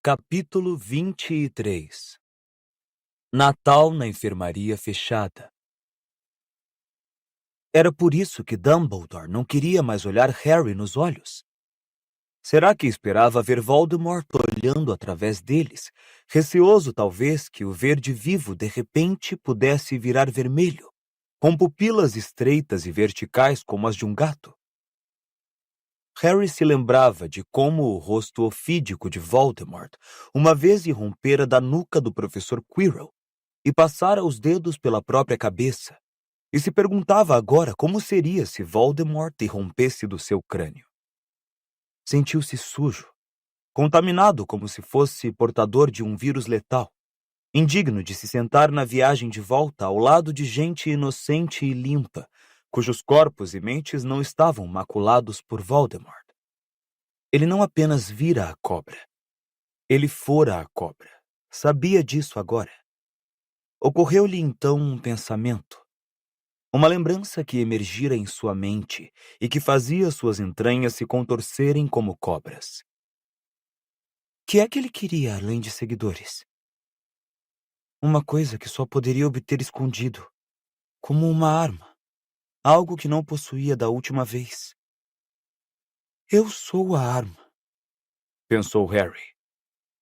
Capítulo 23. Natal na enfermaria fechada. Era por isso que Dumbledore não queria mais olhar Harry nos olhos. Será que esperava ver Voldemort olhando através deles, receoso talvez que o verde vivo de repente pudesse virar vermelho, com pupilas estreitas e verticais como as de um gato? Harry se lembrava de como o rosto ofídico de Voldemort uma vez irrompera da nuca do professor Quirrell e passara os dedos pela própria cabeça, e se perguntava agora como seria se Voldemort irrompesse do seu crânio. Sentiu-se sujo, contaminado como se fosse portador de um vírus letal, indigno de se sentar na viagem de volta ao lado de gente inocente e limpa, cujos corpos e mentes não estavam maculados por Voldemort. Ele não apenas vira a cobra. Ele fora a cobra. Sabia disso agora. Ocorreu-lhe então um pensamento. Uma lembrança que emergira em sua mente e que fazia suas entranhas se contorcerem como cobras. Que é que ele queria além de seguidores? Uma coisa que só poderia obter escondido, como uma arma, algo que não possuía da última vez. Eu sou a arma, pensou Harry.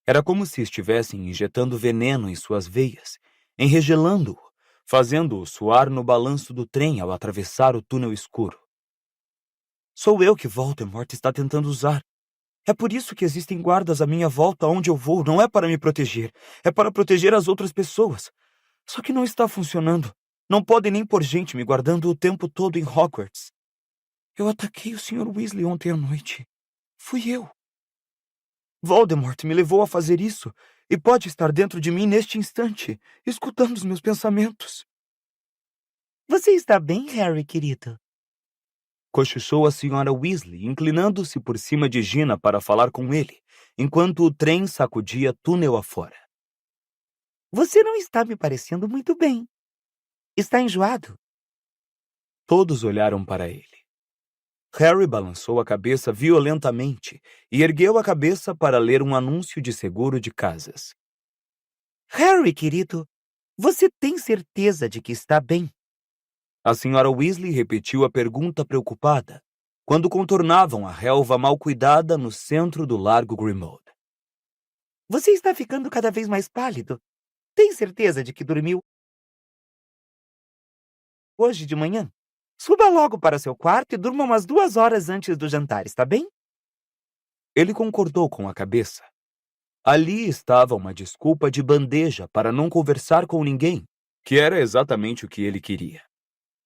Era como se estivessem injetando veneno em suas veias, enregelando-o, fazendo-o suar no balanço do trem ao atravessar o túnel escuro. Sou eu que Voldemort está tentando usar. É por isso que existem guardas à minha volta onde eu vou. Não é para me proteger. É para proteger as outras pessoas. Só que não está funcionando. Não podem nem pôr gente me guardando o tempo todo em Hogwarts. Eu ataquei o Sr. Weasley ontem à noite. Fui eu. Voldemort me levou a fazer isso e pode estar dentro de mim neste instante, escutando os meus pensamentos. Você está bem, Harry, querido? Cochichou a Sra. Weasley, inclinando-se por cima de Gina para falar com ele, enquanto o trem sacudia túnel afora. Você não está me parecendo muito bem. Está enjoado? Todos olharam para ele. Harry balançou a cabeça violentamente e ergueu a cabeça para ler um anúncio de seguro de casas. Harry, querido, você tem certeza de que está bem? A Sra. Weasley repetiu a pergunta preocupada, quando contornavam a relva mal cuidada no centro do Largo Grimmauld. Você está ficando cada vez mais pálido. Tem certeza de que dormiu hoje de manhã? Suba logo para seu quarto e durma umas 2 horas antes do jantar, está bem? Ele concordou com a cabeça. Ali estava uma desculpa de bandeja para não conversar com ninguém, que era exatamente o que ele queria.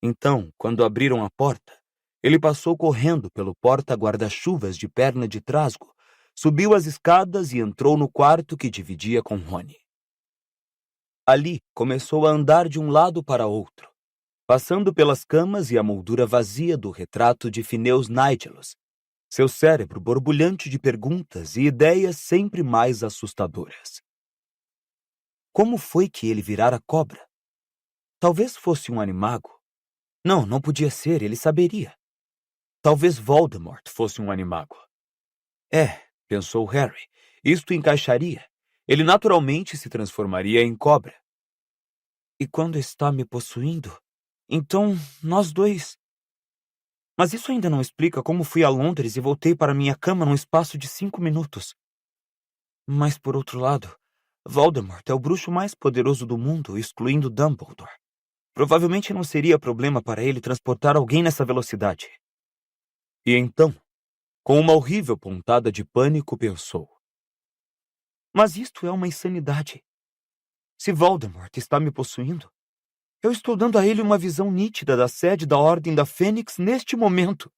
Então, quando abriram a porta, ele passou correndo pelo porta-guarda-chuvas de perna de trasgo, subiu as escadas e entrou no quarto que dividia com Rony. Ali, começou a andar de um lado para outro, passando pelas camas e a moldura vazia do retrato de Phineas Nigellus, seu cérebro borbulhante de perguntas e ideias sempre mais assustadoras. Como foi que ele virara cobra? Talvez fosse um animago. Não, não podia ser, ele saberia. Talvez Voldemort fosse um animago. Pensou Harry, isto encaixaria. Ele naturalmente se transformaria em cobra. E quando está me possuindo, então nós dois... Mas isso ainda não explica como fui a Londres e voltei para minha cama num espaço de 5 minutos. Mas, por outro lado, Voldemort é o bruxo mais poderoso do mundo, excluindo Dumbledore. Provavelmente não seria problema para ele transportar alguém nessa velocidade. E então, com uma horrível pontada de pânico, pensou. Mas isto é uma insanidade. Se Voldemort está me possuindo, eu estou dando a ele uma visão nítida da sede da Ordem da Fênix neste momento.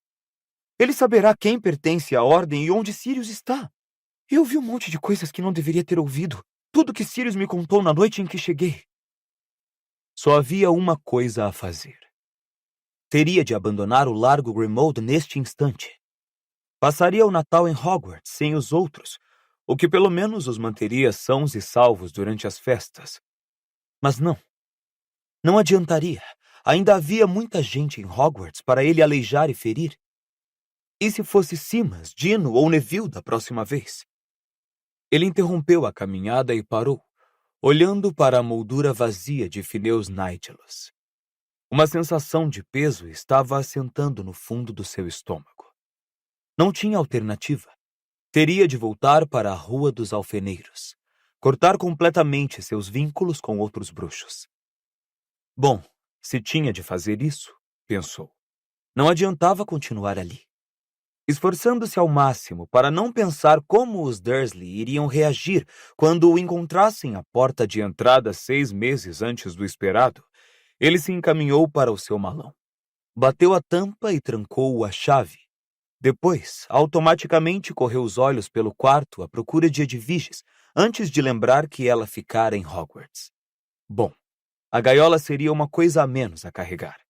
Ele saberá quem pertence à Ordem e onde Sirius está. Eu vi um monte de coisas que não deveria ter ouvido. Tudo que Sirius me contou na noite em que cheguei. Só havia uma coisa a fazer. Teria de abandonar o Largo Grimmauld neste instante. Passaria o Natal em Hogwarts sem os outros, o que pelo menos os manteria sãos e salvos durante as festas. Mas não. Não adiantaria. Ainda havia muita gente em Hogwarts para ele aleijar e ferir. E se fosse Simas, Dino ou Neville da próxima vez? Ele interrompeu a caminhada e parou, olhando para a moldura vazia de Phineus Nigellus. Uma sensação de peso estava assentando no fundo do seu estômago. Não tinha alternativa. Teria de voltar para a Rua dos Alfeneiros, cortar completamente seus vínculos com outros bruxos. Bom, se tinha de fazer isso, pensou, não adiantava continuar ali. Esforçando-se ao máximo para não pensar como os Dursley iriam reagir quando o encontrassem à porta de entrada 6 meses antes do esperado, ele se encaminhou para o seu malão. Bateu a tampa e trancou-o à chave. Depois, automaticamente correu os olhos pelo quarto à procura de Edviges, antes de lembrar que ela ficara em Hogwarts. Bom, a gaiola seria uma coisa a menos a carregar.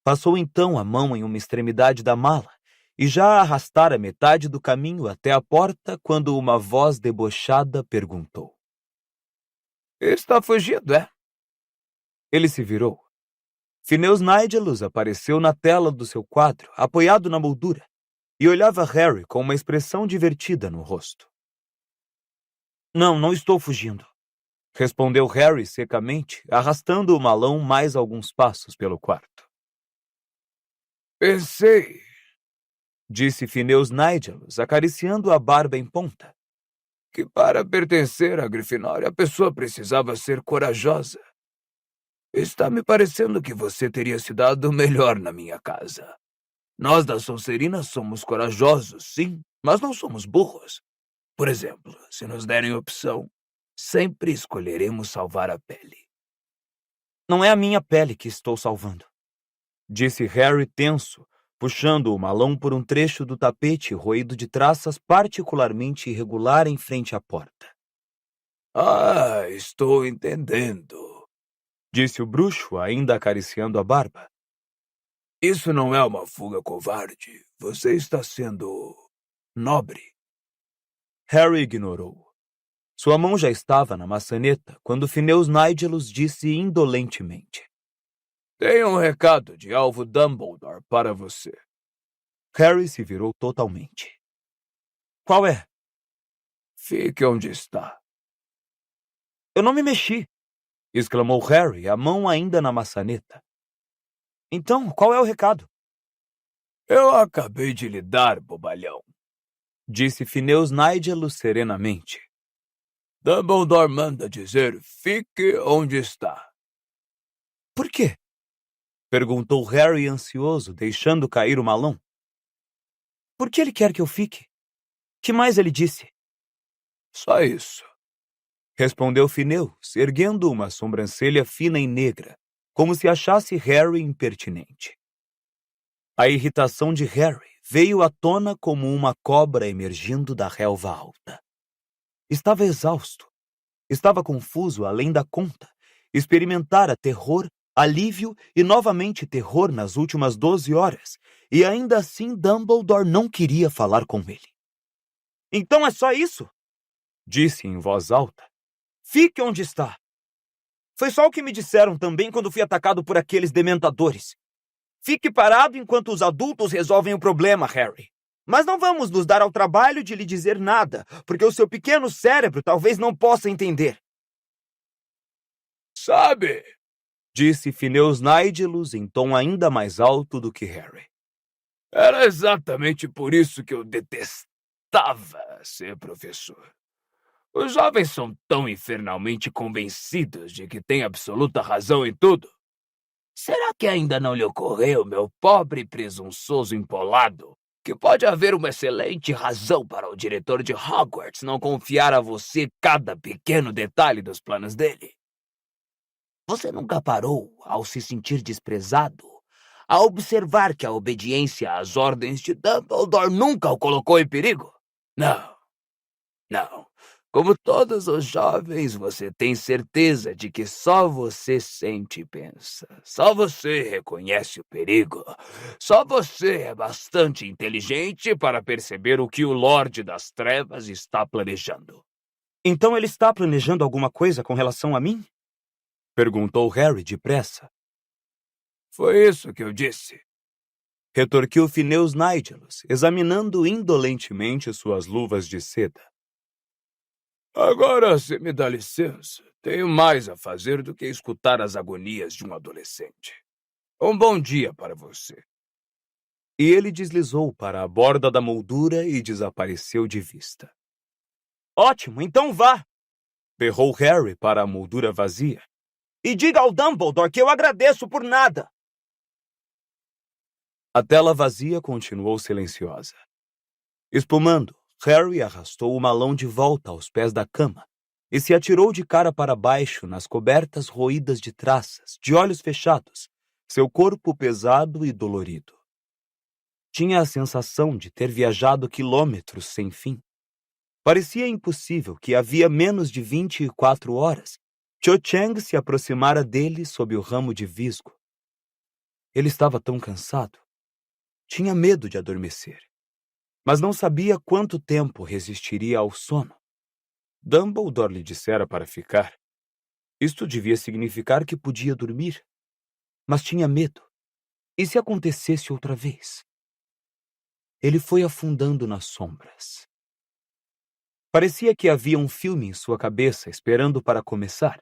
Passou então a mão em uma extremidade da mala e já arrastara metade do caminho até a porta quando uma voz debochada perguntou: "Está fugindo, é?" Ele se virou. Phineus Nigellus apareceu na tela do seu quadro, apoiado na moldura, e olhava Harry com uma expressão divertida no rosto. Não estou fugindo", respondeu Harry secamente, arrastando o malão mais alguns passos pelo quarto. "Pensei", disse Phineus Nigellus, acariciando a barba em ponta, "que para pertencer à Grifinória a pessoa precisava ser corajosa. Está me parecendo que você teria se dado melhor na minha casa. Nós da Sonserina somos corajosos, sim, mas não somos burros. Por exemplo, se nos derem opção, sempre escolheremos salvar a pele." "Não é a minha pele que estou salvando", disse Harry tenso, puxando o malão por um trecho do tapete roído de traças particularmente irregular em frente à porta. "Ah, estou entendendo", disse o bruxo, ainda acariciando a barba. "Isso não é uma fuga covarde. Você está sendo nobre." Harry ignorou. Sua mão já estava na maçaneta quando Phineus Nigellus disse indolentemente: "Tenho um recado de Alvo Dumbledore para você." Harry se virou totalmente. "Qual é?" "Fique onde está." "Eu não me mexi", exclamou Harry, a mão ainda na maçaneta. "Então, qual é o recado?" "Eu acabei de lhe dar, bobalhão", disse Phineus Nigellus serenamente. "Dumbledore manda dizer, fique onde está." "Por quê?" perguntou Harry ansioso, deixando cair o malão. "Por que ele quer que eu fique? Que mais ele disse?" "Só isso", respondeu Phineus, erguendo uma sobrancelha fina e negra, como se achasse Harry impertinente. A irritação de Harry veio à tona como uma cobra emergindo da relva alta. Estava exausto. Estava confuso além da conta. Experimentara terror, alívio e novamente terror nas últimas 12 horas, e ainda assim Dumbledore não queria falar com ele. "Então é só isso?" disse em voz alta. "Fique onde está." "Foi só o que me disseram também quando fui atacado por aqueles dementadores. Fique parado enquanto os adultos resolvem o problema, Harry. Mas não vamos nos dar ao trabalho de lhe dizer nada, porque o seu pequeno cérebro talvez não possa entender." "Sabe", disse Phineus Nigellus em tom ainda mais alto do que Harry, "era exatamente por isso que eu detestava ser professor. Os jovens são tão infernalmente convencidos de que têm absoluta razão em tudo. Será que ainda não lhe ocorreu, meu pobre presunçoso empolado, que pode haver uma excelente razão para o diretor de Hogwarts não confiar a você cada pequeno detalhe dos planos dele? Você nunca parou, ao se sentir desprezado, a observar que a obediência às ordens de Dumbledore nunca o colocou em perigo? Não. Como todos os jovens, você tem certeza de que só você sente e pensa. Só você reconhece o perigo. Só você é bastante inteligente para perceber o que o Lorde das Trevas está planejando." "Então ele está planejando alguma coisa com relação a mim?" perguntou Harry depressa. "Foi isso que eu disse", retorquiu Phineus Nigellus, examinando indolentemente suas luvas de seda. Agora, se me dá licença, tenho mais a fazer do que escutar as agonias de um adolescente. Um bom dia para você. E ele deslizou para a borda da moldura e desapareceu de vista. Ótimo, então vá! Berrou Harry para a moldura vazia. E diga ao Dumbledore que eu agradeço por nada! A tela vazia continuou silenciosa. Espumando, Harry arrastou o malão de volta aos pés da cama e se atirou de cara para baixo nas cobertas roídas de traças, de olhos fechados, seu corpo pesado e dolorido. Tinha a sensação de ter viajado quilômetros sem fim. Parecia impossível que havia menos de 24 horas Cho Chang se aproximara dele sob o ramo de visgo. Ele estava tão cansado. Tinha medo de adormecer, mas não sabia quanto tempo resistiria ao sono. Dumbledore lhe dissera para ficar. Isto devia significar que podia dormir, mas tinha medo. E se acontecesse outra vez? Ele foi afundando nas sombras. Parecia que havia um filme em sua cabeça esperando para começar.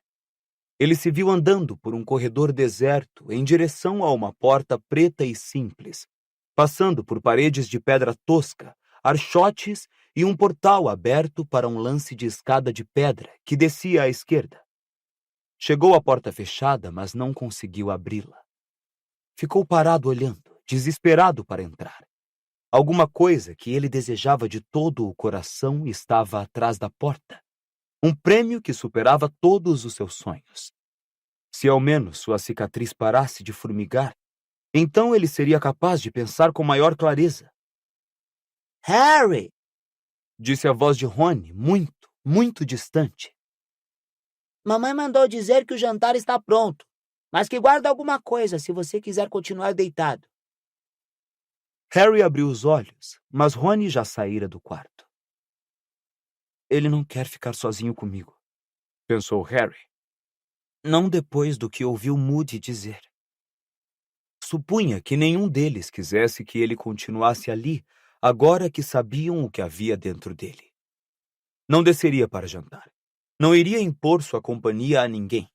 Ele se viu andando por um corredor deserto em direção a uma porta preta e simples, passando por paredes de pedra tosca, archotes e um portal aberto para um lance de escada de pedra que descia à esquerda. Chegou à porta fechada, mas não conseguiu abri-la. Ficou parado olhando, desesperado para entrar. Alguma coisa que ele desejava de todo o coração estava atrás da porta. Um prêmio que superava todos os seus sonhos. Se ao menos sua cicatriz parasse de formigar, então ele seria capaz de pensar com maior clareza. Harry! Disse a voz de Rony, muito, muito distante. Mamãe mandou dizer que o jantar está pronto, mas que guarda alguma coisa se você quiser continuar deitado. Harry abriu os olhos, mas Rony já saíra do quarto. Ele não quer ficar sozinho comigo, pensou Harry. Não depois do que ouviu Moody dizer. Supunha que nenhum deles quisesse que ele continuasse ali, agora que sabiam o que havia dentro dele. Não desceria para jantar. Não iria impor sua companhia a ninguém.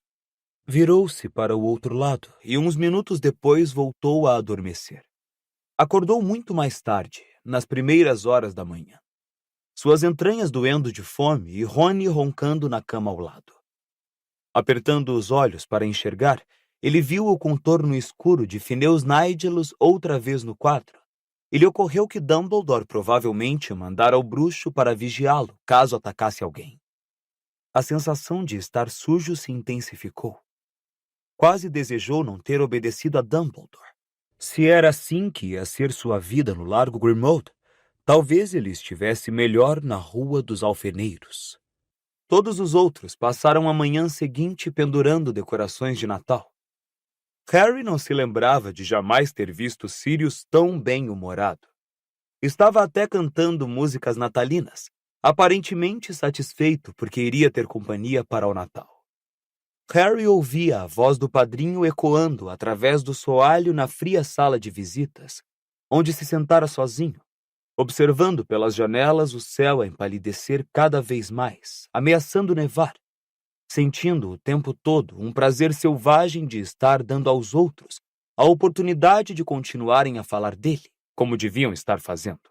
Virou-se para o outro lado e uns minutos depois voltou a adormecer. Acordou muito mais tarde, nas primeiras horas da manhã. Suas entranhas doendo de fome e Rony roncando na cama ao lado. Apertando os olhos para enxergar, ele viu o contorno escuro de Phineas Nigellus outra vez no quadro. E lhe ocorreu que Dumbledore provavelmente mandara o bruxo para vigiá-lo, caso atacasse alguém. A sensação de estar sujo se intensificou. Quase desejou não ter obedecido a Dumbledore. Se era assim que ia ser sua vida no Largo Grimmauld, talvez ele estivesse melhor na Rua dos Alfeneiros. Todos os outros passaram a manhã seguinte pendurando decorações de Natal. Harry não se lembrava de jamais ter visto Sirius tão bem-humorado. Estava até cantando músicas natalinas, aparentemente satisfeito porque iria ter companhia para o Natal. Harry ouvia a voz do padrinho ecoando através do soalho na fria sala de visitas, onde se sentara sozinho, observando pelas janelas o céu a empalidecer cada vez mais, ameaçando nevar, sentindo o tempo todo um prazer selvagem de estar dando aos outros a oportunidade de continuarem a falar dele, como deviam estar fazendo.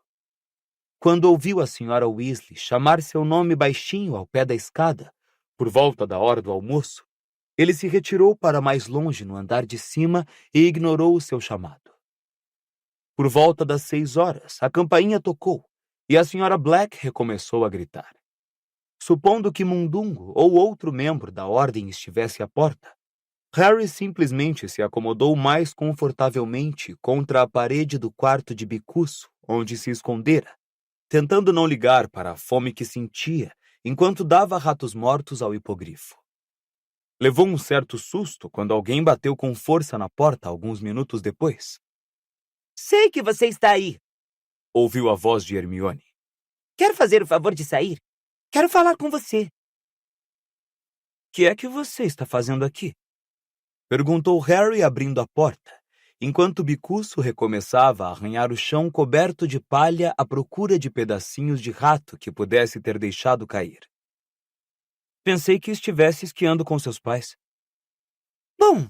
Quando ouviu a senhora Weasley chamar seu nome baixinho ao pé da escada, por volta da hora do almoço, ele se retirou para mais longe no andar de cima e ignorou o seu chamado. Por volta das 6 horas, a campainha tocou e a senhora Black recomeçou a gritar. Supondo que Mundungo ou outro membro da ordem estivesse à porta, Harry simplesmente se acomodou mais confortavelmente contra a parede do quarto de bicuço, onde se escondera, tentando não ligar para a fome que sentia enquanto dava ratos mortos ao hipogrifo. Levou um certo susto quando alguém bateu com força na porta alguns minutos depois. Sei que você está aí, ouviu a voz de Hermione. Quer fazer o favor de sair? Quero falar com você. O que é que você está fazendo aqui? Perguntou Harry abrindo a porta, enquanto o bicuço recomeçava a arranhar o chão coberto de palha à procura de pedacinhos de rato que pudesse ter deixado cair. Pensei que estivesse esquiando com seus pais. Bom,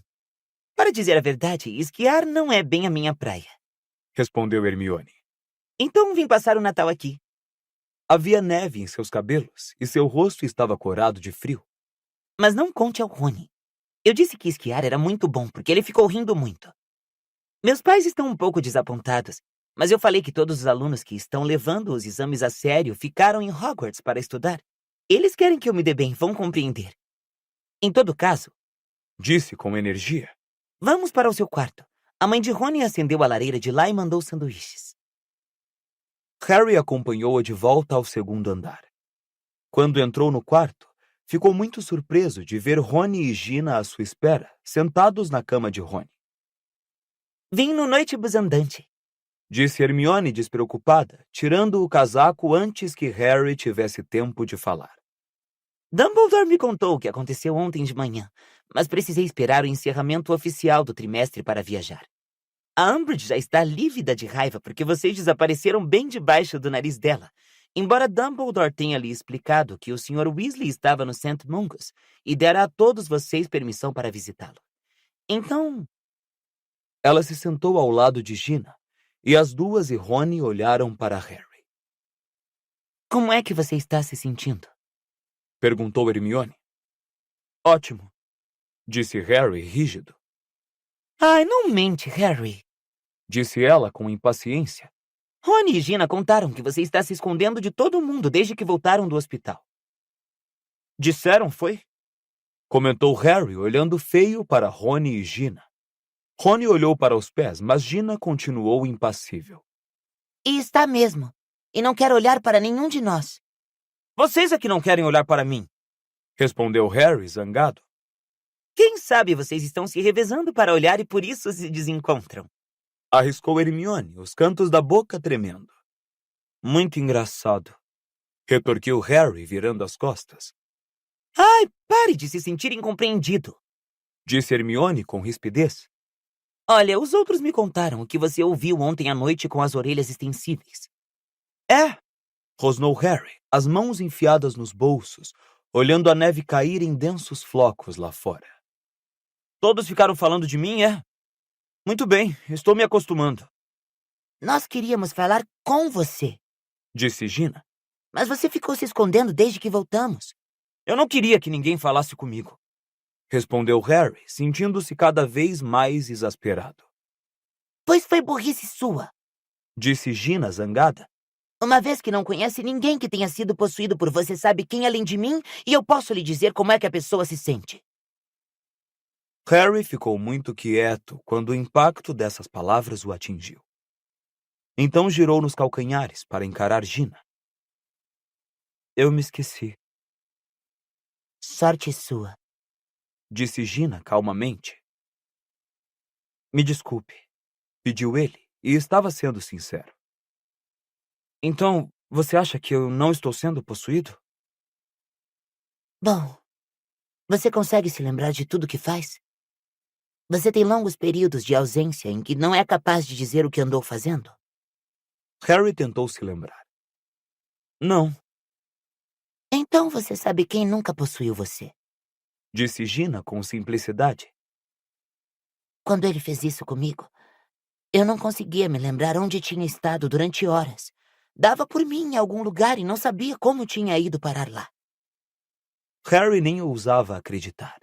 para dizer a verdade, esquiar não é bem a minha praia. Respondeu Hermione. Então vim passar o Natal aqui. Havia neve em seus cabelos e seu rosto estava corado de frio. Mas não conte ao Rony. Eu disse que esquiar era muito bom, porque ele ficou rindo muito. Meus pais estão um pouco desapontados, mas eu falei que todos os alunos que estão levando os exames a sério ficaram em Hogwarts para estudar. Eles querem que eu me dê bem, vão compreender. Em todo caso, Disse com energia. vamos para o seu quarto. A mãe de Rony acendeu a lareira de lá e mandou sanduíches. Harry acompanhou-a de volta ao segundo andar. Quando entrou no quarto, ficou muito surpreso de ver Rony e Gina à sua espera, sentados na cama de Rony. Vim no noitebus andante. Disse Hermione despreocupada, tirando o casaco antes que Harry tivesse tempo de falar. Dumbledore me contou o que aconteceu ontem de manhã, mas precisei esperar o encerramento oficial do trimestre para viajar. A Umbridge já está lívida de raiva porque vocês desapareceram bem debaixo do nariz dela, embora Dumbledore tenha lhe explicado que o Sr. Weasley estava no St. Mungus e dera a todos vocês permissão para visitá-lo. Então, Ela se sentou ao lado de Gina, e as duas e Rony olharam para Harry. como é que você está se sentindo? Perguntou Hermione. Ótimo, disse Harry rígido. Ai, não mente, Harry. Disse ela com impaciência. Rony e Gina contaram que você está se escondendo de todo mundo desde que voltaram do hospital. Disseram, foi? Comentou Harry, olhando feio para Rony e Gina. Rony olhou para os pés, mas Gina continuou impassível. E está mesmo. E não quer olhar para nenhum de nós. Vocês é que não querem olhar para mim, respondeu Harry, zangado. Quem sabe vocês estão se revezando para olhar e por isso se desencontram. Arriscou Hermione, os cantos da boca tremendo. Muito engraçado, retorquiu Harry, virando as costas. Ai, pare de se sentir incompreendido. Disse Hermione com rispidez. Olha, os outros me contaram o que você ouviu ontem à noite com as orelhas extensíveis. É, rosnou Harry, as mãos enfiadas nos bolsos, olhando a neve cair em densos flocos lá fora. Todos ficaram falando de mim, é? Muito bem, estou me acostumando. Nós queríamos falar com você, Disse Gina. mas você ficou se escondendo desde que voltamos. Eu não queria que ninguém falasse comigo, respondeu Harry, sentindo-se cada vez mais exasperado. Pois foi burrice sua. Disse Gina, zangada. Uma vez que não conhece ninguém que tenha sido possuído por você sabe quem além de mim, e eu posso lhe dizer como é que a pessoa se sente. Harry ficou muito quieto quando o impacto dessas palavras o atingiu. Então girou nos calcanhares para encarar Gina. Eu me esqueci, Sorte sua. disse Gina calmamente. Me desculpe, pediu ele, e estava sendo sincero. Então, você acha que eu não estou sendo possuído? Bom, você consegue se lembrar de tudo que faz? Você tem longos períodos de ausência em que não é capaz de dizer o que andou fazendo? Harry tentou se lembrar. Não, Então você sabe quem nunca possuiu você. disse Gina com simplicidade. Quando ele fez isso comigo, eu não conseguia me lembrar onde tinha estado durante horas. Dava por mim em algum lugar e não sabia como tinha ido parar lá. Harry nem ousava acreditar.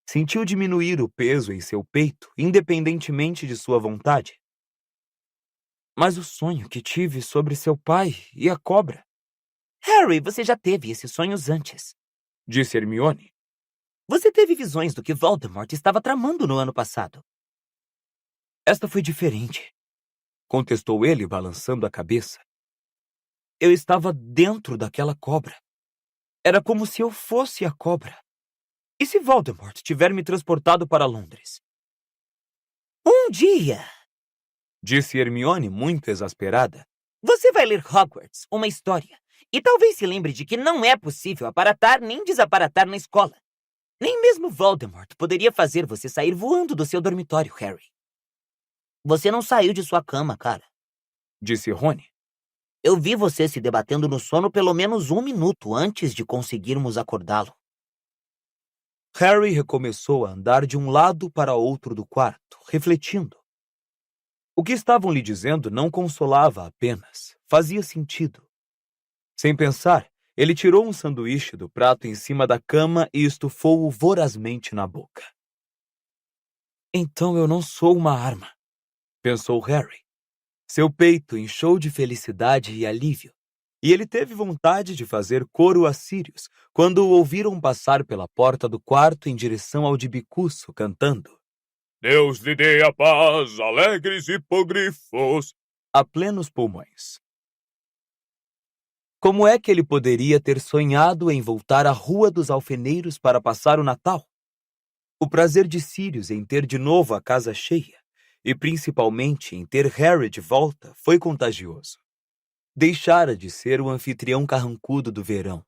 Sentiu diminuir o peso em seu peito, independentemente de sua vontade. Mas o sonho que tive sobre seu pai e a cobra, Harry, você já teve esses sonhos antes. disse Hermione. Você teve visões do que Voldemort estava tramando no ano passado. Esta foi diferente, contestou ele, balançando a cabeça. Eu estava dentro daquela cobra. Era como se eu fosse a cobra. E se Voldemort tiver me transportado para Londres? Um dia, Disse Hermione, muito exasperada. você vai ler Hogwarts, uma história, e talvez se lembre de que não é possível aparatar nem desaparatar na escola. Nem mesmo Voldemort poderia fazer você sair voando do seu dormitório, Harry. Você não saiu de sua cama, cara. Disse Rony. Eu vi você se debatendo no sono pelo menos 1 minuto antes de conseguirmos acordá-lo. Harry recomeçou a andar de um lado para outro do quarto, refletindo. O que estavam lhe dizendo não consolava apenas, fazia sentido. Sem pensar, ele tirou um sanduíche do prato em cima da cama e estufou-o vorazmente na boca. Então eu não sou uma arma, pensou Harry. Seu peito inchou de felicidade e alívio, e ele teve vontade de fazer coro a Sirius quando o ouviram passar pela porta do quarto em direção ao de bicuço, cantando Deus lhe dê a paz, alegres hipogrifos, a plenos pulmões. Como é que ele poderia ter sonhado em voltar à Rua dos Alfeneiros para passar o Natal? O prazer de Sirius em ter de novo a casa cheia, e principalmente em ter Harry de volta, foi contagioso. Deixara de ser o anfitrião carrancudo do verão.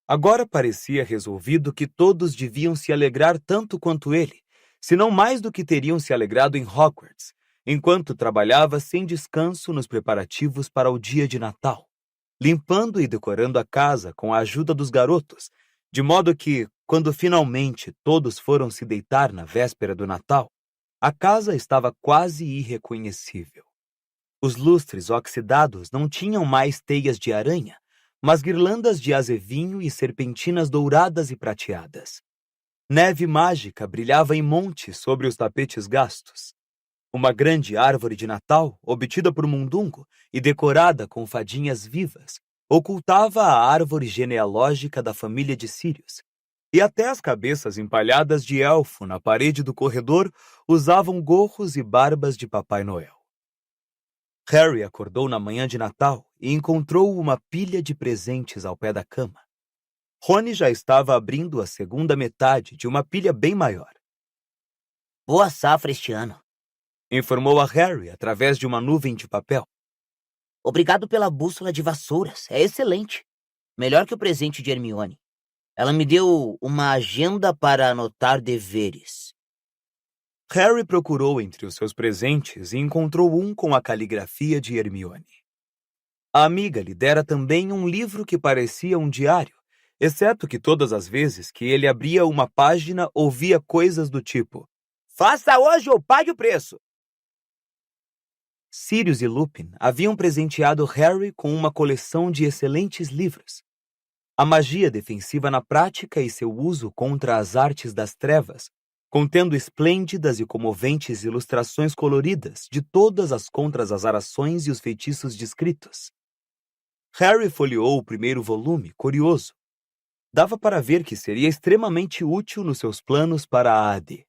Agora parecia resolvido que todos deviam se alegrar tanto quanto ele, se não mais do que teriam se alegrado em Hogwarts, enquanto trabalhava sem descanso nos preparativos para o dia de Natal, limpando e decorando a casa com a ajuda dos garotos, de modo que, quando finalmente todos foram se deitar na véspera do Natal, a casa estava quase irreconhecível. Os lustres oxidados não tinham mais teias de aranha, mas guirlandas de azevinho e serpentinas douradas e prateadas. Neve mágica brilhava em montes sobre os tapetes gastos. Uma grande árvore de Natal, obtida por Mundungo e decorada com fadinhas vivas, ocultava a árvore genealógica da família de Sirius, e até as cabeças empalhadas de elfo na parede do corredor usavam gorros e barbas de Papai Noel. Harry acordou na manhã de Natal e encontrou uma pilha de presentes ao pé da cama. Rony já estava abrindo a segunda metade de uma pilha bem maior. Boa safra este ano, Informou a Harry através de uma nuvem de papel. Obrigado pela bússola de vassouras. É excelente. Melhor que o presente de Hermione. Ela me deu uma agenda para anotar deveres. Harry procurou entre os seus presentes e encontrou um com a caligrafia de Hermione. A amiga lhe dera também um livro que parecia um diário, exceto que todas as vezes que ele abria uma página ouvia coisas do tipo: Faça hoje ou pague o preço. Sirius e Lupin haviam presenteado Harry com uma coleção de excelentes livros. A magia defensiva na prática e seu uso contra as artes das trevas, contendo esplêndidas e comoventes ilustrações coloridas de todas as contra-azarações e os feitiços descritos. Harry folheou o primeiro volume, curioso. Dava para ver que seria extremamente útil nos seus planos para a AD.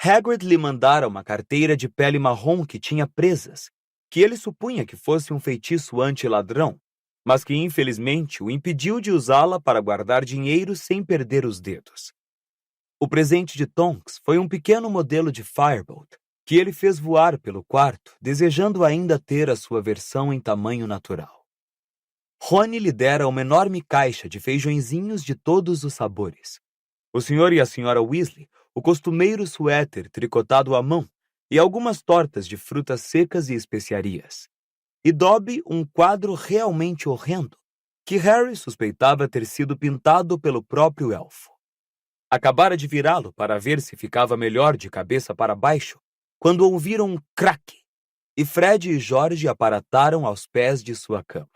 Hagrid lhe mandara uma carteira de pele marrom que tinha presas, que ele supunha que fosse um feitiço anti-ladrão, mas que infelizmente o impediu de usá-la para guardar dinheiro sem perder os dedos. O presente de Tonks foi um pequeno modelo de Firebolt, que ele fez voar pelo quarto, desejando ainda ter a sua versão em tamanho natural. Rony lhe dera uma enorme caixa de feijõezinhos de todos os sabores. O Sr. e a Sra. Weasley, o costumeiro suéter tricotado à mão e algumas tortas de frutas secas e especiarias. E Dobby um quadro realmente horrendo, que Harry suspeitava ter sido pintado pelo próprio elfo. Acabara de virá-lo para ver se ficava melhor de cabeça para baixo, quando ouviram um craque, e Fred e George aparataram aos pés de sua cama.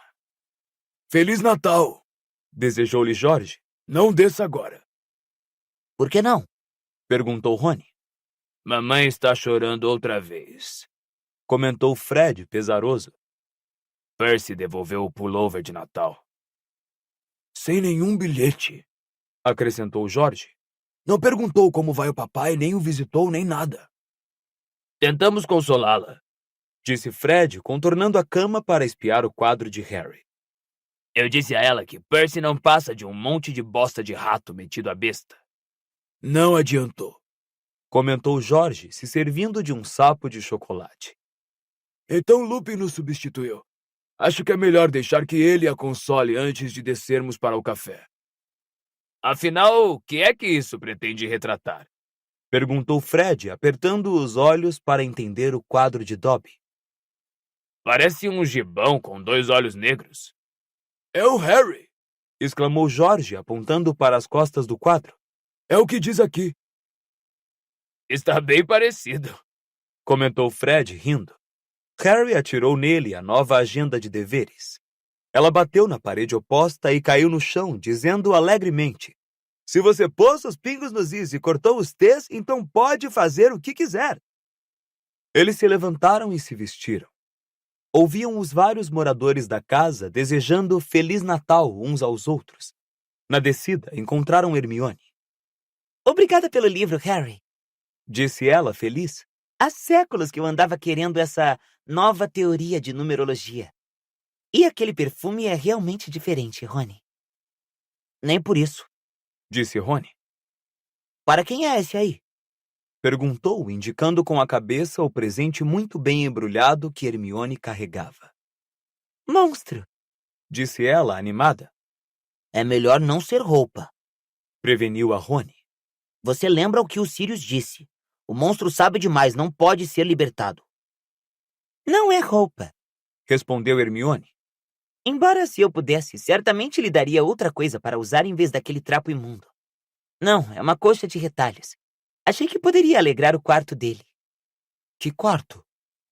Feliz Natal! Desejou-lhe George. Não desça agora. Por que não? Perguntou Rony. Mamãe está chorando outra vez, Comentou Fred, pesaroso. Percy devolveu o pullover de Natal. Sem nenhum bilhete, Acrescentou George. Não perguntou como vai o papai, nem o visitou, nem nada. Tentamos consolá-la, Disse Fred, contornando a cama para espiar o quadro de Harry. Eu disse a ela que Percy não passa de um monte de bosta de rato metido à besta. Não adiantou, Comentou George, se servindo de um sapo de chocolate. Então Lupin nos substituiu. Acho que é melhor deixar que ele a console antes de descermos para o café. Afinal, o que é que isso pretende retratar? Perguntou Fred, apertando os olhos para entender o quadro de Dobby. Parece um gibão com 2 olhos negros. É o Harry! Exclamou George, apontando para as costas do quadro. É o que diz aqui. Está bem parecido, comentou Fred, rindo. Harry atirou nele a nova agenda de deveres. Ela bateu na parede oposta e caiu no chão, dizendo alegremente: "Se você pôs os pingos nos is e cortou os t's, então pode fazer o que quiser." Eles se levantaram e se vestiram. Ouviam os vários moradores da casa desejando Feliz Natal uns aos outros. Na descida, encontraram Hermione. Obrigada pelo livro, Harry. Disse ela, feliz. Há séculos que eu andava querendo essa nova teoria de numerologia. E aquele perfume é realmente diferente, Rony. Nem por isso. Disse Rony. Para quem é esse aí? Perguntou, indicando com a cabeça o presente muito bem embrulhado que Hermione carregava. Monstro. Disse ela, animada. É melhor não ser roupa. Preveniu a Rony. Você lembra o que o Sirius disse. O monstro sabe demais, não pode ser libertado. Não é roupa. Respondeu Hermione. Embora se eu pudesse, certamente lhe daria outra coisa para usar em vez daquele trapo imundo. Não, é uma coxa de retalhos. Achei que poderia alegrar o quarto dele. Que quarto?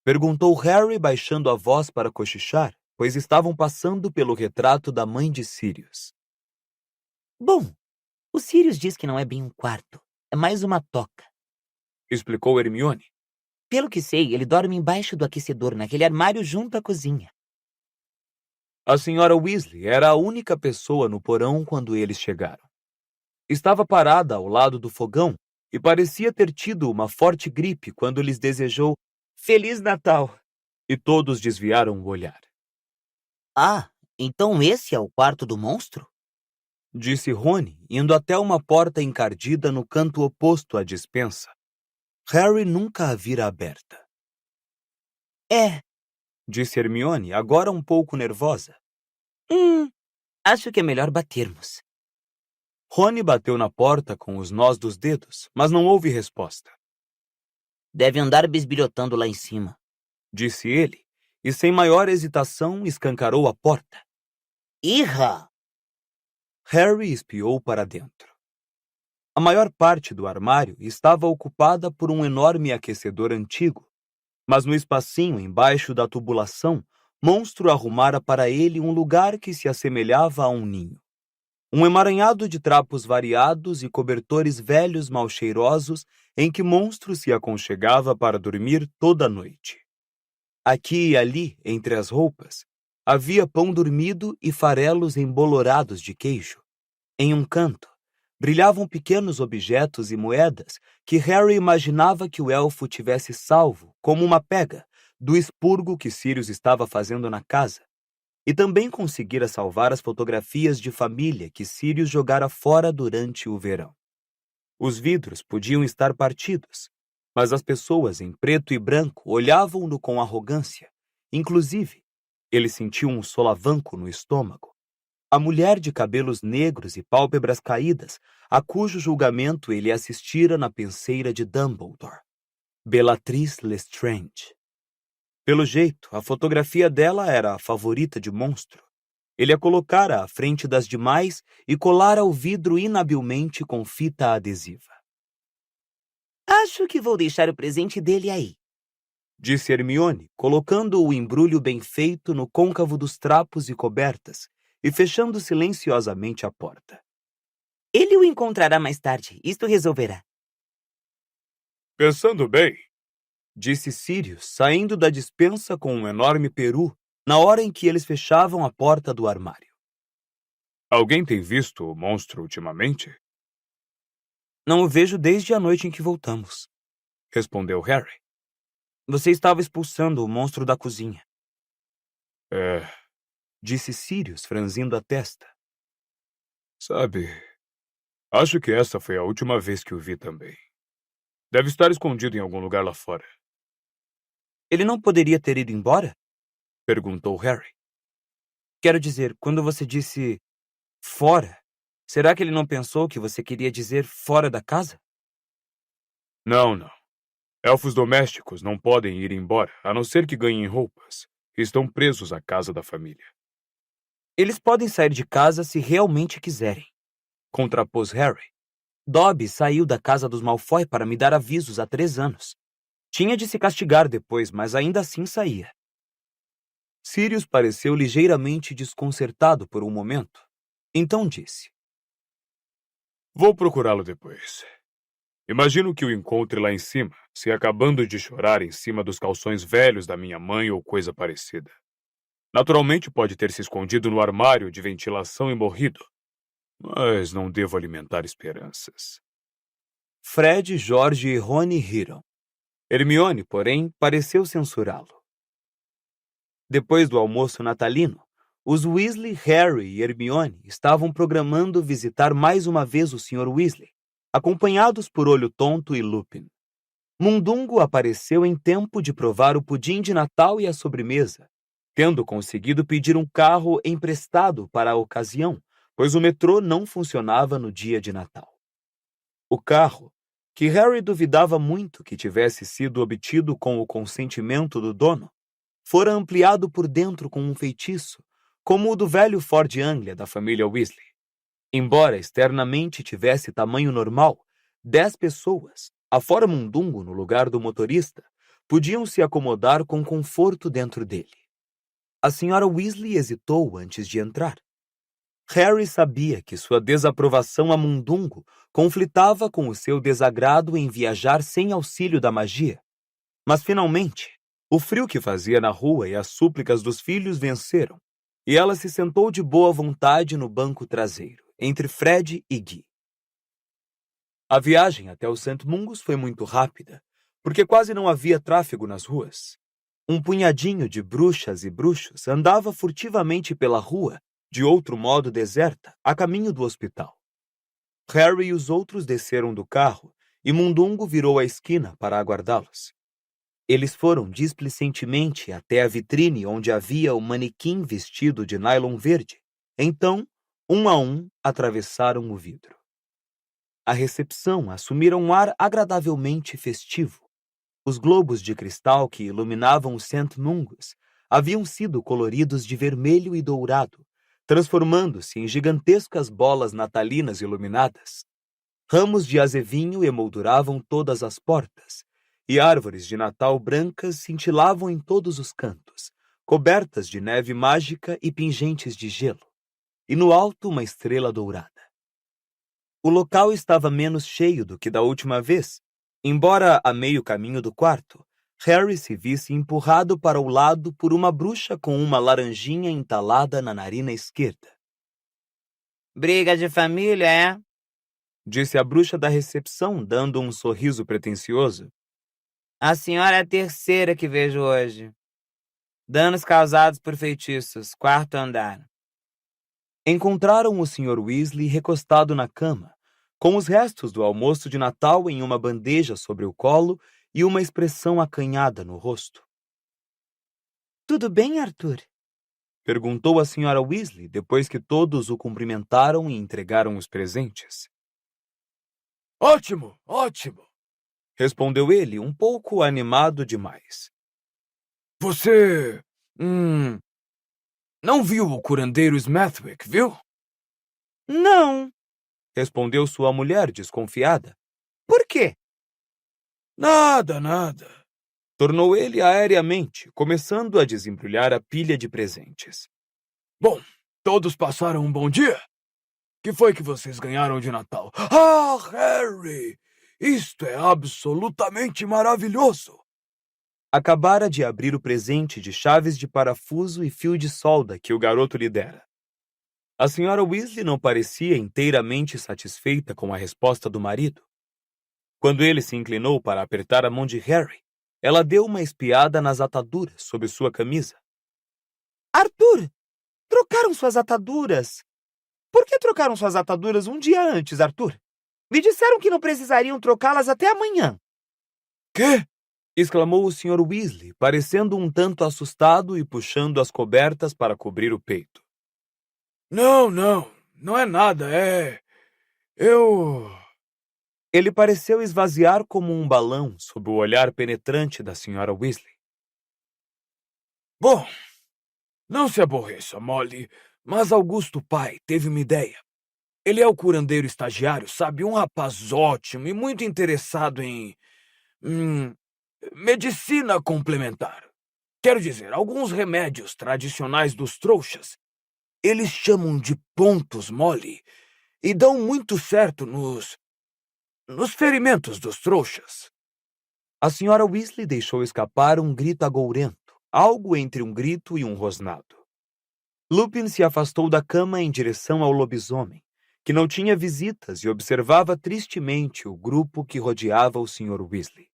Perguntou Harry, baixando a voz para cochichar, pois estavam passando pelo retrato da mãe de Sirius. Bom, o Sirius diz que não é bem um quarto, é mais uma toca. Explicou Hermione. Pelo que sei, ele dorme embaixo do aquecedor, naquele armário junto à cozinha. A senhora Weasley era a única pessoa no porão quando eles chegaram. Estava parada ao lado do fogão e parecia ter tido uma forte gripe quando lhes desejou Feliz Natal. E todos desviaram o olhar. Ah, então esse é o quarto do monstro? Disse Rony, indo até uma porta encardida no canto oposto à despensa. Harry nunca a vira aberta. É. Disse Hermione, agora um pouco nervosa. Acho que é melhor batermos. Rony bateu na porta com os nós dos dedos, mas não houve resposta. Deve andar bisbilhotando lá em cima. Disse ele, e sem maior hesitação escancarou a porta. Irra! Harry espiou para dentro. A maior parte do armário estava ocupada por um enorme aquecedor antigo, mas no espacinho embaixo da tubulação, Monstro arrumara para ele um lugar que se assemelhava a um ninho. Um emaranhado de trapos variados e cobertores velhos mal cheirosos em que Monstro se aconchegava para dormir toda a noite. Aqui e ali, entre as roupas, havia pão dormido e farelos embolorados de queijo. Em um canto, brilhavam pequenos objetos e moedas que Harry imaginava que o elfo tivesse salvo, como uma pega, do expurgo que Sirius estava fazendo na casa, e também conseguira salvar as fotografias de família que Sirius jogara fora durante o verão. Os vidros podiam estar partidos, mas as pessoas em preto e branco olhavam-no com arrogância. Inclusive, ele sentiu um solavanco no estômago. A mulher de cabelos negros e pálpebras caídas, a cujo julgamento ele assistira na penseira de Dumbledore, Bellatrix Lestrange. Pelo jeito, a fotografia dela era a favorita de Monstro. Ele a colocara à frente das demais e colara o vidro inabilmente com fita adesiva. Acho que vou deixar o presente dele aí, disse Hermione, colocando o embrulho bem feito no côncavo dos trapos e cobertas e fechando silenciosamente a porta. Ele o encontrará mais tarde, isto resolverá. Pensando bem, disse Sirius, saindo da despensa com um enorme peru na hora em que eles fechavam a porta do armário. Alguém tem visto o monstro ultimamente? Não o vejo desde a noite em que voltamos, respondeu Harry. Você estava expulsando o monstro da cozinha. Disse Sirius, franzindo a testa. Sabe, acho que essa foi a última vez que o vi também. Deve estar escondido em algum lugar lá fora. Ele não poderia ter ido embora? Perguntou Harry. Quero dizer, quando você disse fora, será que ele não pensou que você queria dizer fora da casa? Não. Elfos domésticos não podem ir embora, a não ser que ganhem roupas. Estão presos à casa da família. Eles podem sair de casa se realmente quiserem, contrapôs Harry. Dobby saiu da casa dos Malfoy para me dar avisos há 3 anos. Tinha de se castigar depois, mas ainda assim saía. Sirius pareceu ligeiramente desconcertado por um momento. Então disse: Vou procurá-lo depois. Imagino que o encontre lá em cima, se acabando de chorar em cima dos calções velhos da minha mãe ou coisa parecida. Naturalmente pode ter se escondido no armário de ventilação e morrido, mas não devo alimentar esperanças. Fred, George e Rony riram. Hermione, porém, pareceu censurá-lo. Depois do almoço natalino, os Weasley, Harry e Hermione estavam programando visitar mais uma vez o Sr. Weasley, acompanhados por Olho Tonto e Lupin. Mundungo apareceu em tempo de provar o pudim de Natal e a sobremesa, tendo conseguido pedir um carro emprestado para a ocasião, pois o metrô não funcionava no dia de Natal. O carro, que Harry duvidava muito que tivesse sido obtido com o consentimento do dono, fora ampliado por dentro com um feitiço, como o do velho Ford Anglia da família Weasley. Embora externamente tivesse tamanho normal, 10 pessoas, afora Mundungo no lugar do motorista, podiam se acomodar com conforto dentro dele. A senhora Weasley hesitou antes de entrar. Harry sabia que sua desaprovação a Mundungo conflitava com o seu desagrado em viajar sem auxílio da magia. Mas, finalmente, o frio que fazia na rua e as súplicas dos filhos venceram, e ela se sentou de boa vontade no banco traseiro, entre Fred e Guy. A viagem até o St. Mungus foi muito rápida, porque quase não havia tráfego nas ruas. Um punhadinho de bruxas e bruxos andava furtivamente pela rua, de outro modo deserta, a caminho do hospital. Harry e os outros desceram do carro e Mundungo virou a esquina para aguardá-los. Eles foram displicentemente até a vitrine onde havia o manequim vestido de nylon verde. Então, um a um, atravessaram o vidro. A recepção assumira um ar agradavelmente festivo. Os globos de cristal que iluminavam o St. Mungus haviam sido coloridos de vermelho e dourado, transformando-se em gigantescas bolas natalinas iluminadas. Ramos de azevinho emolduravam todas as portas, e árvores de Natal brancas cintilavam em todos os cantos, cobertas de neve mágica e pingentes de gelo, e no alto uma estrela dourada. O local estava menos cheio do que da última vez, embora a meio caminho do quarto, Harry se visse empurrado para o lado por uma bruxa com uma laranjinha entalada na narina esquerda. Briga de família, é? Disse a bruxa da recepção, dando um sorriso pretensioso. A senhora é a terceira que vejo hoje. Danos causados por feitiços, 4º andar. Encontraram o Sr. Weasley recostado na cama, com os restos do almoço de Natal em uma bandeja sobre o colo e uma expressão acanhada no rosto. Tudo bem, Arthur? Perguntou a Sra. Weasley depois que todos o cumprimentaram e entregaram os presentes. Ótimo, ótimo! Respondeu ele, um pouco animado demais. Você... não viu o curandeiro Smethwick, viu? Não. Respondeu sua mulher, desconfiada. Por quê? Nada, nada. Tornou ele aéreamente, começando a desembrulhar a pilha de presentes. Bom, todos passaram um bom dia? Que foi que vocês ganharam de Natal? Ah, Harry! Isto é absolutamente maravilhoso! Acabara de abrir o presente de chaves de parafuso e fio de solda que o garoto lhe dera. A Sra. Weasley não parecia inteiramente satisfeita com a resposta do marido. Quando ele se inclinou para apertar a mão de Harry, ela deu uma espiada nas ataduras sob sua camisa. Arthur! Trocaram suas ataduras! Por que trocaram suas ataduras um dia antes, Arthur? Me disseram que não precisariam trocá-las até amanhã. Quê? Exclamou o Sr. Weasley, parecendo um tanto assustado e puxando as cobertas para cobrir o peito. Não é nada, Ele pareceu esvaziar como um balão sob o olhar penetrante da Sra. Weasley. Bom, não se aborreça, Molly, mas Augusto pai teve uma ideia. Ele é o curandeiro estagiário, sabe? Um rapaz ótimo e muito interessado em medicina complementar. Quero dizer, alguns remédios tradicionais dos trouxas, eles chamam de pontos mole e dão muito certo nos ferimentos dos trouxas. A senhora Weasley deixou escapar um grito agourento, algo entre um grito e um rosnado. Lupin se afastou da cama em direção ao lobisomem, que não tinha visitas e observava tristemente o grupo que rodeava o Sr. Weasley.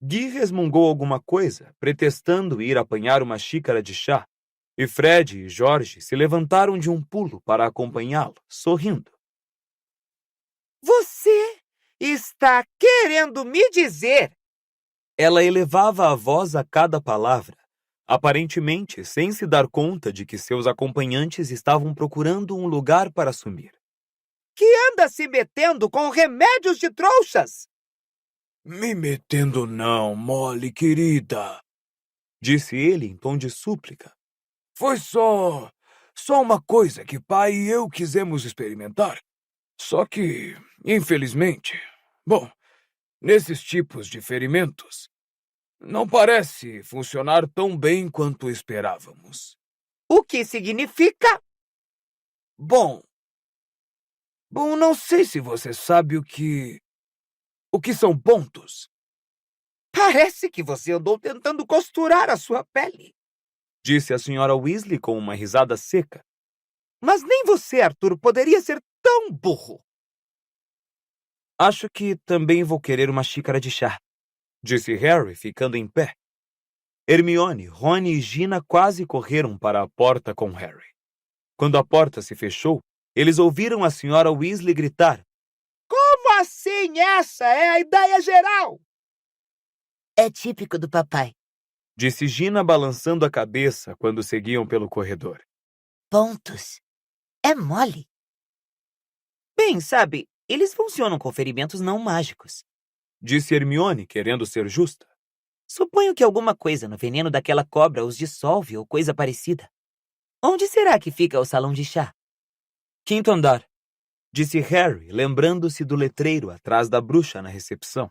Guy resmungou alguma coisa, pretextando ir apanhar uma xícara de chá, e Fred e George se levantaram de um pulo para acompanhá-lo, sorrindo. Você está querendo me dizer? Ela elevava a voz a cada palavra, aparentemente sem se dar conta de que seus acompanhantes estavam procurando um lugar para sumir. Que anda se metendo com remédios de trouxas? Me metendo não, Molly, querida, Disse ele em tom de súplica. Foi só uma coisa que pai e eu quisemos experimentar. Só que, infelizmente, bom, nesses tipos de ferimentos, não parece funcionar tão bem quanto esperávamos. O que significa? Bom, não sei se você sabe o que são pontos. Parece que você andou tentando costurar a sua pele. Disse a senhora Weasley com uma risada seca. Mas nem você, Arthur, poderia ser tão burro. Acho que também vou querer uma xícara de chá, disse Harry, ficando em pé. Hermione, Rony e Gina quase correram para a porta com Harry. Quando a porta se fechou, eles ouviram a senhora Weasley gritar: Como assim? Essa é a ideia geral! É típico do papai, disse Gina balançando a cabeça quando seguiam pelo corredor. Pontos. É mole. Bem, sabe, eles funcionam com ferimentos não mágicos. Disse Hermione, querendo ser justa. Suponho que alguma coisa no veneno daquela cobra os dissolve ou coisa parecida. Onde será que fica o salão de chá? Quinto andar, disse Harry, lembrando-se do letreiro atrás da bruxa na recepção.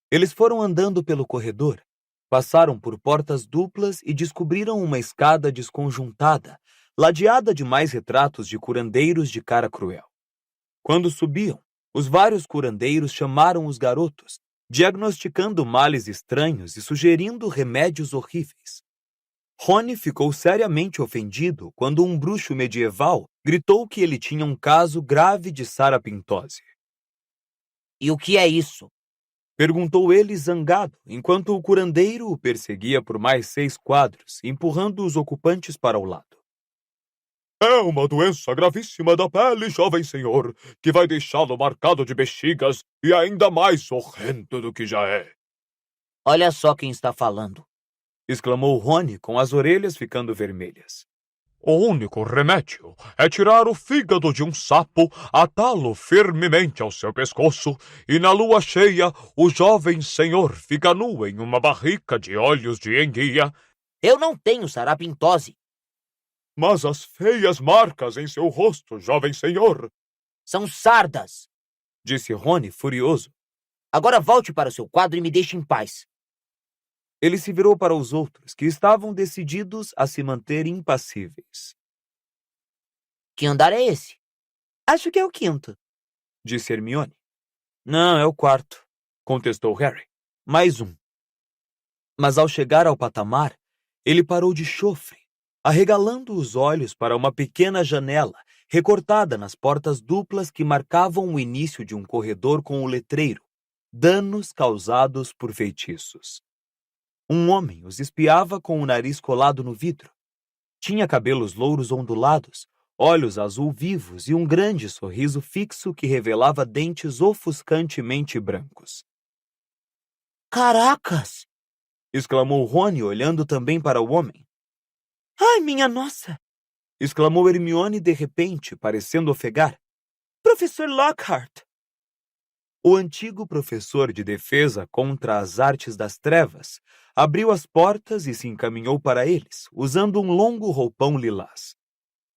Eles foram andando pelo corredor, passaram por portas duplas e descobriram uma escada desconjuntada, ladeada de mais retratos de curandeiros de cara cruel. Quando subiam, os vários curandeiros chamaram os garotos, diagnosticando males estranhos e sugerindo remédios horríveis. Rony ficou seriamente ofendido quando um bruxo medieval gritou que ele tinha um caso grave de sarapintose. E o que é isso? Perguntou ele zangado, enquanto o curandeiro o perseguia por mais 6 quadros, empurrando os ocupantes para o lado. É uma doença gravíssima da pele, jovem senhor, que vai deixá-lo marcado de bexigas e ainda mais horrendo do que já é. Olha só quem está falando. Exclamou Rony com as orelhas ficando vermelhas. O único remédio é tirar o fígado de um sapo, atá-lo firmemente ao seu pescoço e na lua cheia o jovem senhor fica nu em uma barrica de olhos de enguia. Eu não tenho sarapintose. Mas as feias marcas em seu rosto, jovem senhor, São sardas. Disse Rony furioso. Agora volte para o seu quadro e me deixe em paz. Ele se virou para os outros, que estavam decididos a se manter impassíveis. Que andar é esse? Acho que é o quinto. Disse Hermione. Não, é o quarto, contestou Harry. Mais um. Mas ao chegar ao patamar, ele parou de chofre, arregalando os olhos para uma pequena janela recortada nas portas duplas que marcavam o início de um corredor com o letreiro Danos causados por feitiços. Um homem os espiava com o nariz colado no vidro. Tinha cabelos louros ondulados, olhos azul vivos e um grande sorriso fixo que revelava dentes ofuscantemente brancos. Caracas! Exclamou Rony, olhando também para o homem. Ai, minha nossa! Exclamou Hermione de repente, parecendo ofegar. Professor Lockhart! O antigo professor de defesa contra as artes das trevas abriu as portas e se encaminhou para eles, usando um longo roupão lilás.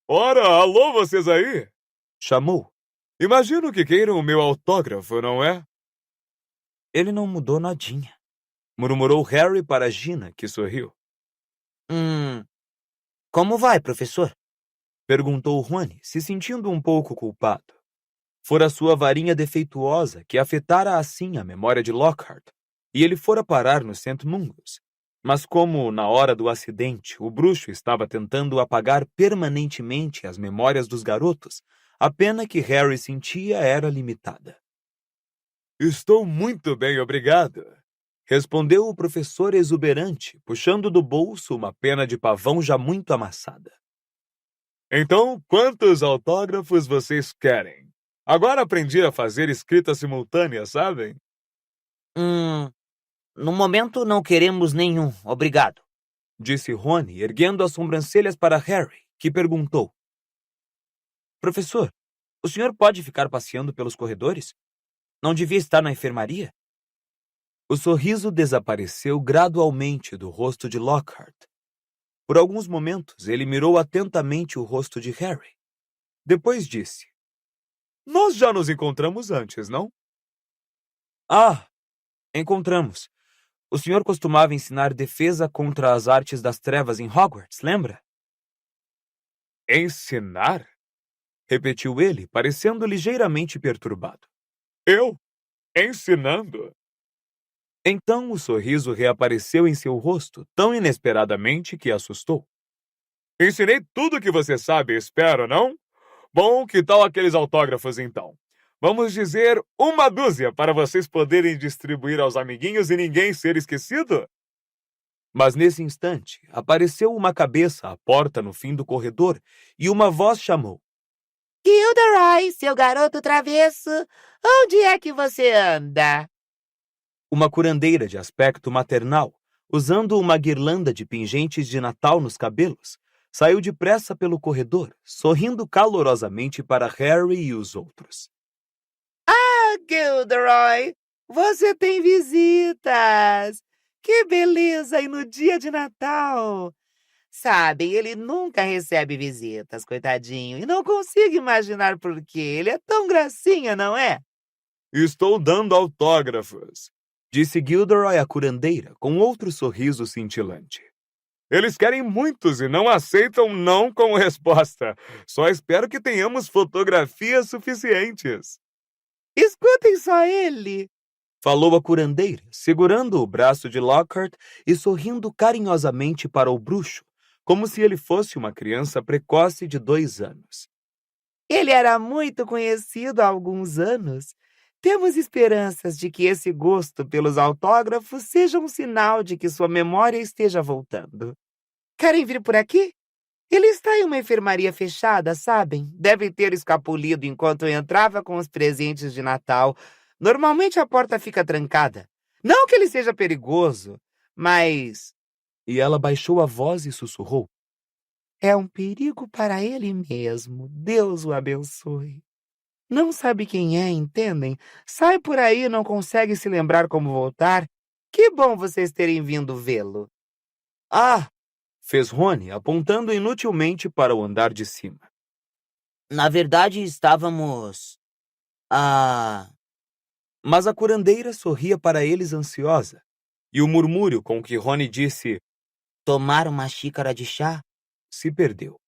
Ora, alô vocês aí! chamou. Imagino que queiram o meu autógrafo, não é? Ele não mudou nadinha, murmurou Harry para Gina, que sorriu. Como vai, professor? Perguntou Rony, se sentindo um pouco culpado. Fora sua varinha defeituosa que afetara assim a memória de Lockhart, e ele fora parar no St. Mungo's. Mas como, na hora do acidente, o bruxo estava tentando apagar permanentemente as memórias dos garotos, a pena que Harry sentia era limitada. Estou muito bem, obrigado. Respondeu o professor exuberante, puxando do bolso uma pena de pavão já muito amassada. Então, quantos autógrafos vocês querem? Agora aprendi a fazer escrita simultânea, sabem? No momento não queremos nenhum, obrigado. Disse Rony, erguendo as sobrancelhas para Harry, que perguntou. Professor, o senhor pode ficar passeando pelos corredores? Não devia estar na enfermaria? O sorriso desapareceu gradualmente do rosto de Lockhart. Por alguns momentos, ele mirou atentamente o rosto de Harry. Depois disse. Nós já nos encontramos antes, não? Ah, encontramos. O senhor costumava ensinar defesa contra as artes das trevas em Hogwarts, lembra? Ensinar? Repetiu ele, parecendo ligeiramente perturbado. Eu? Ensinando? Então o sorriso reapareceu em seu rosto tão inesperadamente que assustou. Ensinei tudo o que você sabe, espero, não? Bom, que tal aqueles autógrafos, então? Vamos dizer 1 dúzia para vocês poderem distribuir aos amiguinhos e ninguém ser esquecido? Mas nesse instante, apareceu uma cabeça à porta no fim do corredor e uma voz chamou. Gilderoy, seu garoto travesso, onde é que você anda? Uma curandeira de aspecto maternal, usando uma guirlanda de pingentes de Natal nos cabelos, saiu depressa pelo corredor, sorrindo calorosamente para Harry e os outros. Gilderoy, você tem visitas! Que beleza! E no dia de Natal! Sabe, ele nunca recebe visitas, coitadinho, e não consigo imaginar por quê. Ele é tão gracinha, não é? Estou dando autógrafos, disse Gilderoy à curandeira, com outro sorriso cintilante. Eles querem muitos e não aceitam não como resposta. Só espero que tenhamos fotografias suficientes. Escutem só ele! Falou a curandeira, segurando o braço de Lockhart e sorrindo carinhosamente para o bruxo, como se ele fosse uma criança precoce de 2 anos. Ele era muito conhecido há alguns anos. Temos esperanças de que esse gosto pelos autógrafos seja um sinal de que sua memória esteja voltando. Querem vir por aqui? Ele está em uma enfermaria fechada, sabem? Deve ter escapulido enquanto entrava com os presentes de Natal. Normalmente a porta fica trancada. Não que ele seja perigoso, mas... E ela baixou a voz e sussurrou. É um perigo para ele mesmo. Deus o abençoe. Não sabe quem é, entendem? Sai por aí e não consegue se lembrar como voltar. Que bom vocês terem vindo vê-lo. Ah! Fez Rony, apontando inutilmente para o andar de cima. Na verdade, estávamos... Mas a curandeira sorria para eles ansiosa, e o murmúrio com que Rony disse tomar uma xícara de chá? Se perdeu.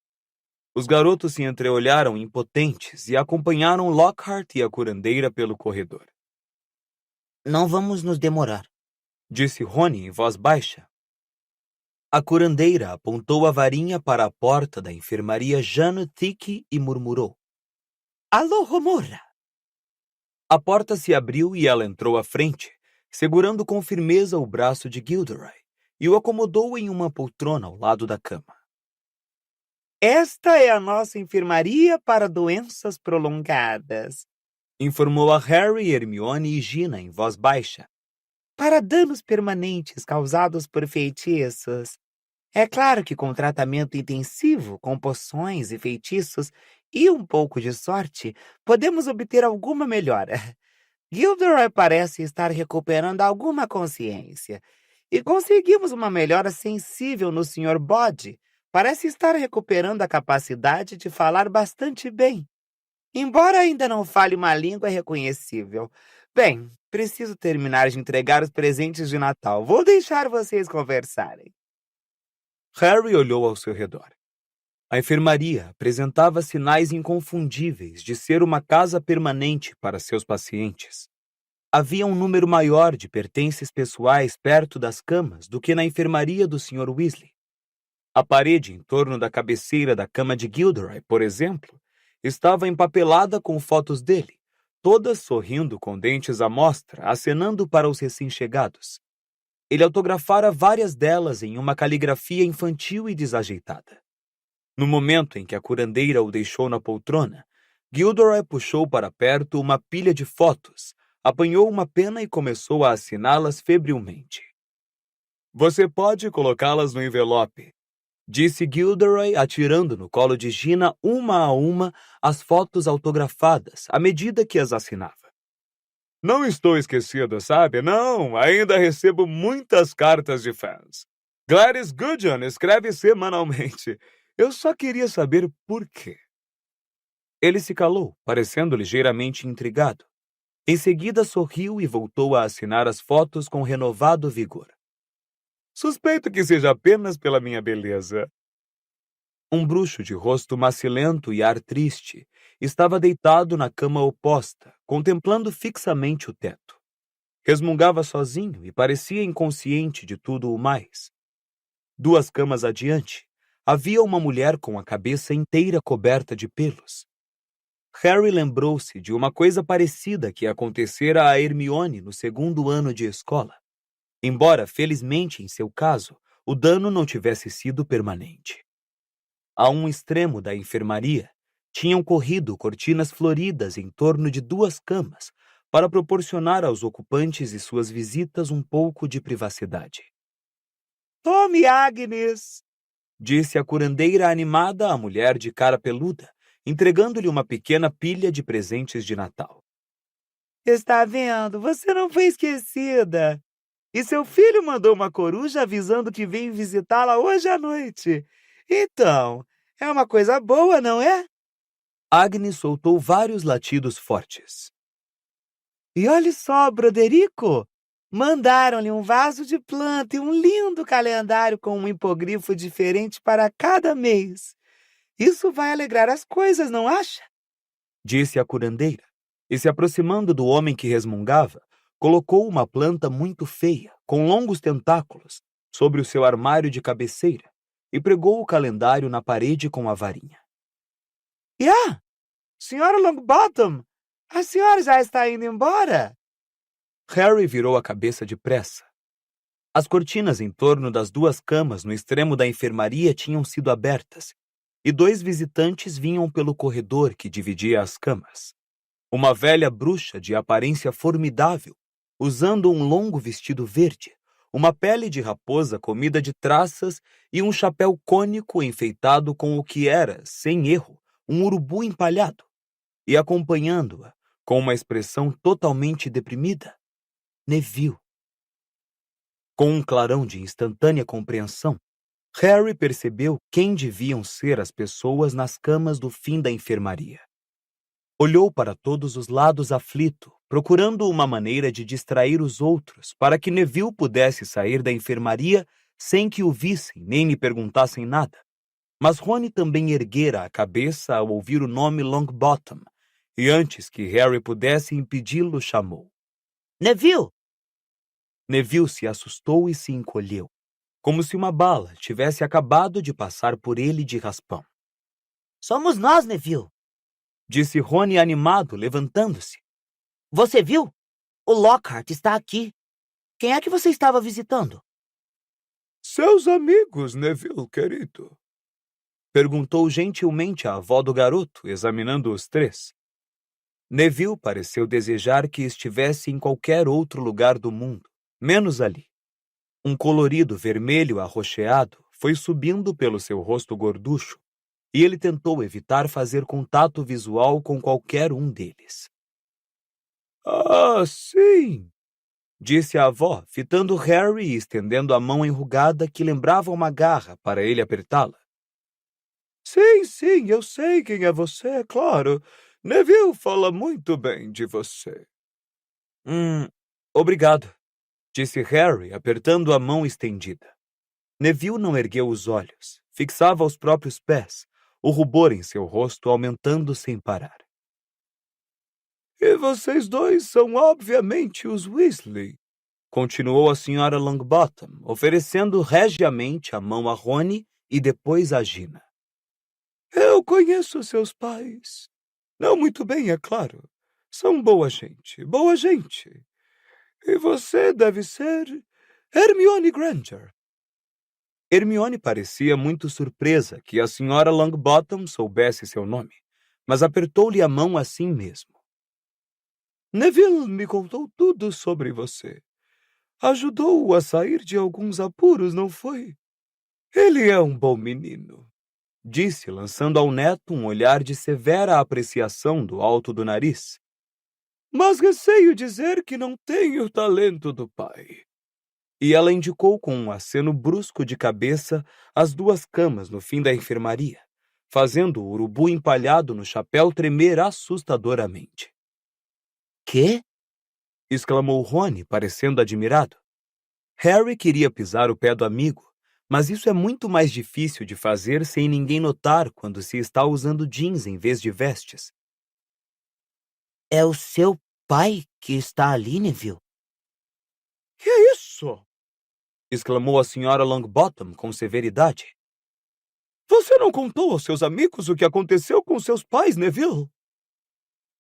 Os garotos se entreolharam impotentes e acompanharam Lockhart e a curandeira pelo corredor. Não vamos nos demorar, disse Rony em voz baixa. A curandeira apontou a varinha para a porta da enfermaria Jano Thick e murmurou. Alô, Romora! A porta se abriu e ela entrou à frente, segurando com firmeza o braço de Gilderoy, e o acomodou em uma poltrona ao lado da cama. Esta é a nossa enfermaria para doenças prolongadas, informou a Harry, Hermione e Gina em voz baixa. Para danos permanentes causados por feitiços. É claro que com tratamento intensivo, com poções e feitiços e um pouco de sorte, podemos obter alguma melhora. Gilderoy parece estar recuperando alguma consciência. E conseguimos uma melhora sensível no Sr. Bode. Parece estar recuperando a capacidade de falar bastante bem. embora ainda não fale uma língua reconhecível. Bem, preciso terminar de entregar os presentes de Natal. Vou deixar vocês conversarem. Harry olhou ao seu redor. A enfermaria apresentava sinais inconfundíveis de ser uma casa permanente para seus pacientes. Havia um número maior de pertences pessoais perto das camas do que na enfermaria do Sr. Weasley. A parede em torno da cabeceira da cama de Gilderoy, por exemplo, estava empapelada com fotos dele, todas sorrindo com dentes à mostra, acenando para os recém-chegados. Ele autografara várias delas em uma caligrafia infantil e desajeitada. No momento em que a curandeira o deixou na poltrona, Gilderoy puxou para perto uma pilha de fotos, apanhou uma pena e começou a assiná-las febrilmente. "Você pode colocá-las no envelope", disse Gilderoy, atirando no colo de Gina uma a uma as fotos autografadas à medida que as assinava. "Não estou esquecido, sabe? Não, ainda recebo muitas cartas de fãs. Gladys Goodman escreve semanalmente. Eu só queria saber por quê." Ele se calou, parecendo ligeiramente intrigado. Em seguida sorriu e voltou a assinar as fotos com renovado vigor. "Suspeito que seja apenas pela minha beleza." Um bruxo de rosto macilento e ar triste estava deitado na cama oposta, contemplando fixamente o teto. Resmungava sozinho e parecia inconsciente de tudo o mais. 2 camas adiante, havia uma mulher com a cabeça inteira coberta de pelos. Harry lembrou-se de uma coisa parecida que acontecera a Hermione no 2º ano de escola, embora, felizmente em seu caso, o dano não tivesse sido permanente. A um extremo da enfermaria, tinham corrido cortinas floridas em torno de 2 camas para proporcionar aos ocupantes e suas visitas um pouco de privacidade. Tome, Agnes! Disse a curandeira animada à mulher de cara peluda, entregando-lhe uma pequena pilha de presentes de Natal. Está vendo? Você não foi esquecida. E seu filho mandou uma coruja avisando que vem visitá-la hoje à noite. Então, é uma coisa boa, não é? Agnes soltou vários latidos fortes. E olhe só, Broderico! Mandaram-lhe um vaso de planta e um lindo calendário com um hipogrifo diferente para cada mês. Isso vai alegrar as coisas, não acha? Disse a curandeira, e se aproximando do homem que resmungava, colocou uma planta muito feia, com longos tentáculos, sobre o seu armário de cabeceira e pregou o calendário na parede com a varinha. Senhora Longbottom, a senhora já está indo embora? Harry virou a cabeça depressa. As cortinas em torno das 2 camas no extremo da enfermaria tinham sido abertas, e 2 visitantes vinham pelo corredor que dividia as camas. Uma velha bruxa de aparência formidável, usando um longo vestido verde, uma pele de raposa comida de traças e um chapéu cônico enfeitado com o que era, sem erro, um urubu empalhado, e acompanhando-a, com uma expressão totalmente deprimida, Neville. Com um clarão de instantânea compreensão, Harry percebeu quem deviam ser as pessoas nas camas do fim da enfermaria. Olhou para todos os lados aflito, procurando uma maneira de distrair os outros para que Neville pudesse sair da enfermaria sem que o vissem nem lhe perguntassem nada. Mas Rony também erguera a cabeça ao ouvir o nome Longbottom, e antes que Harry pudesse impedi-lo, chamou. Neville! Neville se assustou e se encolheu, como se uma bala tivesse acabado de passar por ele de raspão. Somos nós, Neville! Disse Rony animado, levantando-se. Você viu? O Lockhart está aqui. Quem é que você estava visitando? Seus amigos, Neville, querido. Perguntou gentilmente a avó do garoto, examinando os 3. Neville pareceu desejar que estivesse em qualquer outro lugar do mundo, menos ali. Um colorido vermelho arroxeado foi subindo pelo seu rosto gorducho, e ele tentou evitar fazer contato visual com qualquer um deles. Ah, sim! Disse a avó, fitando Harry e estendendo a mão enrugada que lembrava uma garra para ele apertá-la. Sim, eu sei quem é você, é claro. Neville fala muito bem de você. Obrigado, disse Harry, apertando a mão estendida. Neville não ergueu os olhos, fixava os próprios pés, o rubor em seu rosto aumentando sem parar. E vocês dois são obviamente os Weasley, continuou a Sra. Longbottom, oferecendo regiamente a mão a Rony e depois a Gina. Eu conheço seus pais. Não muito bem, é claro. São boa gente, boa gente. E você deve ser Hermione Granger. Hermione parecia muito surpresa que a Sra. Longbottom soubesse seu nome, mas apertou-lhe a mão assim mesmo. Neville me contou tudo sobre você. Ajudou-o a sair de alguns apuros, não foi? Ele é um bom menino, disse, lançando ao neto um olhar de severa apreciação do alto do nariz. Mas receio dizer que não tem o talento do pai. E ela indicou com um aceno brusco de cabeça as duas camas no fim da enfermaria, fazendo o urubu empalhado no chapéu tremer assustadoramente. Quê? Exclamou Rony, parecendo admirado. Harry queria pisar o pé do amigo, mas isso é muito mais difícil de fazer sem ninguém notar quando se está usando jeans em vez de vestes. É o seu pai que está ali, Neville? Que é isso? Exclamou a Sra. Longbottom com severidade. Você não contou aos seus amigos o que aconteceu com seus pais, Neville?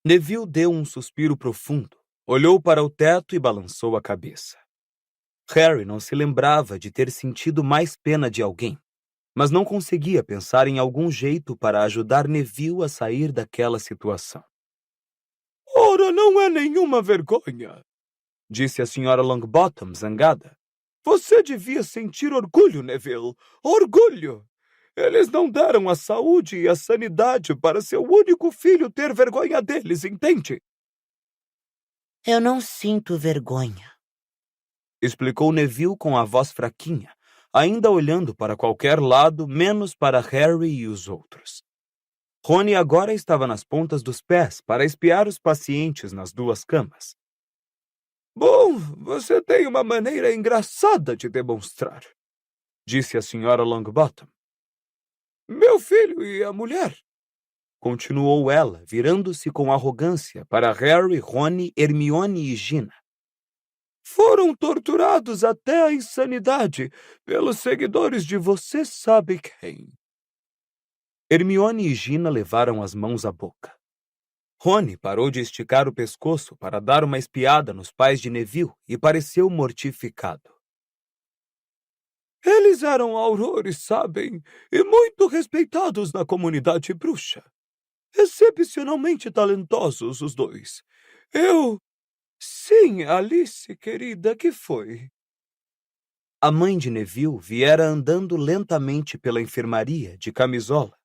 Neville deu um suspiro profundo, olhou para o teto e balançou a cabeça. Harry não se lembrava de ter sentido mais pena de alguém, mas não conseguia pensar em algum jeito para ajudar Neville a sair daquela situação. Ora, não é nenhuma vergonha, disse a Sra. Longbottom, zangada. Você devia sentir orgulho, Neville. Orgulho! Eles não deram a saúde e a sanidade para seu único filho ter vergonha deles, entende? Eu não sinto vergonha, explicou Neville com a voz fraquinha, ainda olhando para qualquer lado, menos para Harry e os outros. Rony agora estava nas pontas dos pés para espiar os pacientes nas duas camas. Bom, você tem uma maneira engraçada de demonstrar, disse a Sra. Longbottom. Meu filho e a mulher, continuou ela, virando-se com arrogância para Harry, Rony, Hermione e Gina. Foram torturados até a insanidade pelos seguidores de você sabe quem. Hermione e Gina levaram as mãos à boca. Rony parou de esticar o pescoço para dar uma espiada nos pais de Neville e pareceu mortificado. Eles eram aurores, sabem, e muito respeitados na comunidade bruxa. Excepcionalmente talentosos, os dois. Sim, Alice, querida, que foi? A mãe de Neville viera andando lentamente pela enfermaria, de camisola.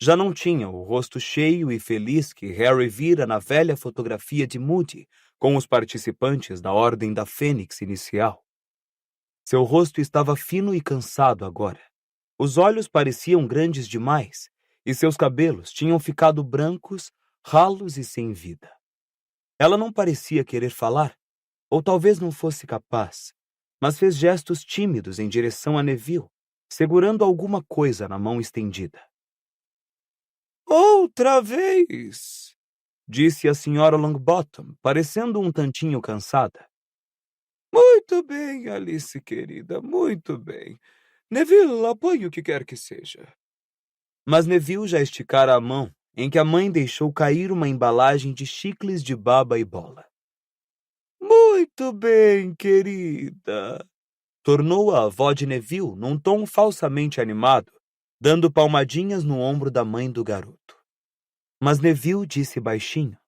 Já não tinha o rosto cheio e feliz que Harry vira na velha fotografia de Moody com os participantes da Ordem da Fênix inicial. Seu rosto estava fino e cansado agora. Os olhos pareciam grandes demais e seus cabelos tinham ficado brancos, ralos e sem vida. Ela não parecia querer falar, ou talvez não fosse capaz, mas fez gestos tímidos em direção a Neville, segurando alguma coisa na mão estendida. Outra vez, disse a Sra. Longbottom, parecendo um tantinho cansada. Muito bem, Alice, querida, muito bem. Neville, apoie o que quer que seja. Mas Neville já esticara a mão, em que a mãe deixou cair uma embalagem de chicles de baba e bola. Muito bem, querida, tornou a avó de Neville num tom falsamente animado, dando palmadinhas no ombro da mãe do garoto. Mas Neville disse baixinho: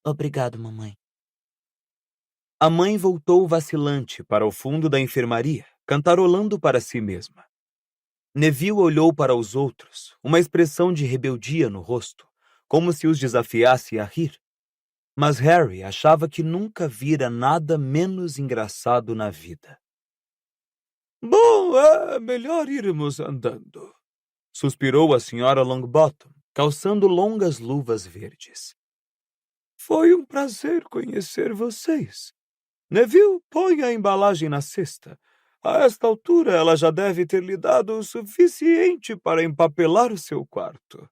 Obrigado, mamãe. A mãe voltou vacilante para o fundo da enfermaria, cantarolando para si mesma. Neville olhou para os outros, uma expressão de rebeldia no rosto, como se os desafiasse a rir. Mas Harry achava que nunca vira nada menos engraçado na vida. Bom, é melhor irmos andando, suspirou a Sra. Longbottom, calçando longas luvas verdes. Foi um prazer conhecer vocês. Neville, põe a embalagem na cesta. A esta altura, ela já deve ter lhe dado o suficiente para empapelar o seu quarto.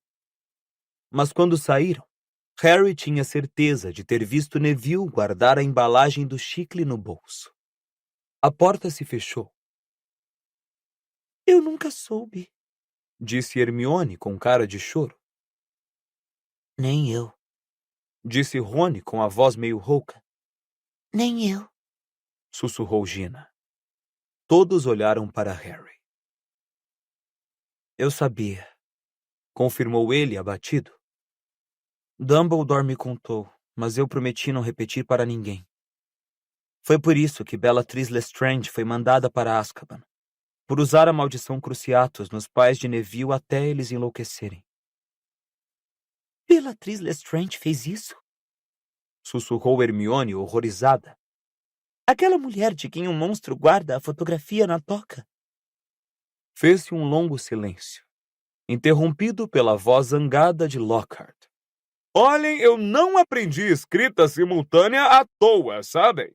Mas quando saíram, Harry tinha certeza de ter visto Neville guardar a embalagem do chicle no bolso. A porta se fechou. Eu nunca soube. Disse Hermione com cara de choro. Nem eu. Disse Rony com a voz meio rouca. Nem eu. Sussurrou Gina. Todos olharam para Harry. Eu sabia, confirmou ele abatido. Dumbledore me contou, mas eu prometi não repetir para ninguém. Foi por isso que Bellatrix Lestrange foi mandada para Azkaban, por usar a maldição Cruciatus nos pais de Neville até eles enlouquecerem. Bellatrix Lestrange fez isso? Sussurrou Hermione horrorizada. Aquela mulher de quem um monstro guarda a fotografia na toca. Fez-se um longo silêncio, interrompido pela voz zangada de Lockhart. Olhem, eu não aprendi escrita simultânea à toa, sabem?